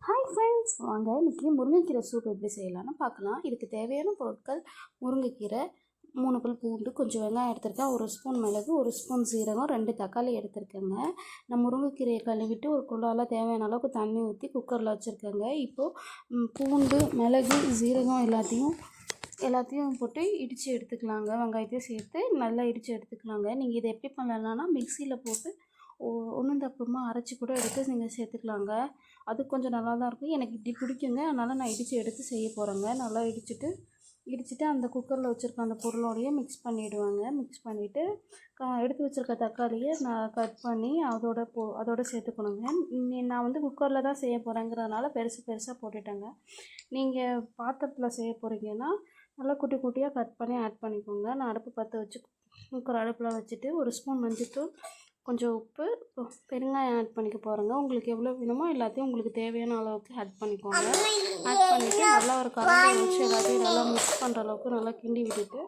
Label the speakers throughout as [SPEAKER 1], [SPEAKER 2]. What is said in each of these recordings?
[SPEAKER 1] Hi friends, வாங்க இன்றைக்கி முருங்கைக்கீரை சூப் எப்படி செய்யலாம்னு பார்க்கலாம். இதுக்கு தேவையான பொருட்கள்: முருங்கைக்கீரை, 3 பல் பூண்டு, கொஞ்சம் வெங்காயம் எடுத்திருக்கேன், 1 ஸ்பூன் மிளகு, 1 ஸ்பூன் சீரகம், 2 தக்காளி எடுத்திருக்கேங்க. நான் முருங்கைக்கீரையை கழுவிட்டு ஒரு குண்டால தேவையான அளவுக்கு தண்ணி ஊற்றி குக்கரில் வச்சுருக்கேங்க. இப்போது பூண்டு, மிளகு, சீரகம் எல்லாத்தையும் போட்டு இடித்து எடுத்துக்கலாங்க. வெங்காயத்தையும் சேர்த்து நல்லா இடித்து எடுத்துக்கலாங்க. நீங்கள் இதை எப்படி பண்ணலான்னா மிக்சியில் போட்டு ஒன்றும் தப்புமாக அரைச்சி கூட எடுத்து நீங்கள் சேர்த்துக்கலாங்க. அது கொஞ்சம் நல்லா தான் இருக்கும். எனக்கு இப்படி பிடிக்குங்க, அதனால் நான் இடித்து எடுத்து செய்ய போகிறேங்க. நல்லா இடிச்சிட்டு அந்த குக்கரில் வச்சுருக்க அந்த பொருளோடையே மிக்ஸ் பண்ணிவிடுவாங்க. மிக்ஸ் பண்ணிவிட்டு எடுத்து வச்சுருக்க தக்காளியை நான் கட் பண்ணி அதோட சேர்த்துக்கணுங்க. நான் வந்து குக்கரில் தான் செய்ய போகிறேங்கிறதுனால பெருசாக போட்டுட்டேங்க. நீங்கள் பாத்திரத்தில் செய்ய போகிறீங்கன்னா நல்லா குட்டி குட்டியாக கட் பண்ணி ஆட் பண்ணிக்கோங்க. நான் அடுப்பு பற்ற வச்சு குக்கர் அடுப்பில் வச்சுட்டு 1 ஸ்பூன் மஞ்சள்தூள், கொஞ்சம் உப்பு, பெருங்காயம் ஆட் பண்ணிக்க போகிறேங்க. உங்களுக்கு எவ்வளோ வேணுமோ எல்லாத்தையும் உங்களுக்கு தேவையான அளவுக்கு ஆட் பண்ணிக்கோங்க. ஆட் பண்ணிவிட்டு நல்லா ஒரு கரண்டி வச்சு எல்லாத்தையும் நல்லா மிக்ஸ் பண்ணுற அளவுக்கு நல்லா கிண்டி விட்டுட்டு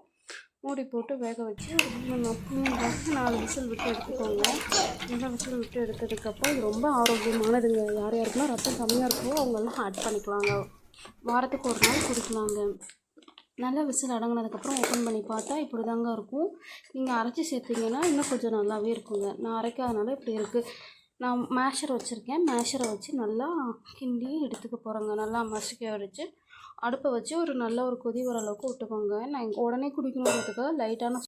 [SPEAKER 1] மூடி போட்டு வேக வச்சு ஒரு 4 விசில் விட்டு எடுத்துக்கோங்க. நல்லா விசில் விட்டு எடுத்ததுக்கப்புறம் இது ரொம்ப ஆரோக்கியமானதுங்க. யார் யாருக்குன்னா ரத்தம் கம்மியாக இருக்கோ அவங்கெல்லாம் ஆட் பண்ணிக்கலாங்க. வாரத்துக்கு ஒரு நாள் குடிக்கலாங்க. நல்லா விசில் அடங்கினதுக்கப்புறம் ஓப்பன் பண்ணி பார்த்தா இப்படி தாங்க இருக்கும். நீங்கள் அரைச்சி சேர்த்திங்கன்னா இன்னும் கொஞ்சம் நல்லாவே இருக்குங்க. நான் அரைக்காதனால இப்படி இருக்குது. நான் மேஷர் வச்சுருக்கேன். மேஷரை வச்சு நல்லா கிண்டி எடுத்துக்க போகிறேங்க. நல்லா மசிக்க வச்சு அடுப்பை வச்சு நல்ல ஒரு கொதி வர அளவுக்கு விட்டுக்கோங்க. நான் உடனே குடிக்கணுன்றதுக்காக லைட்டான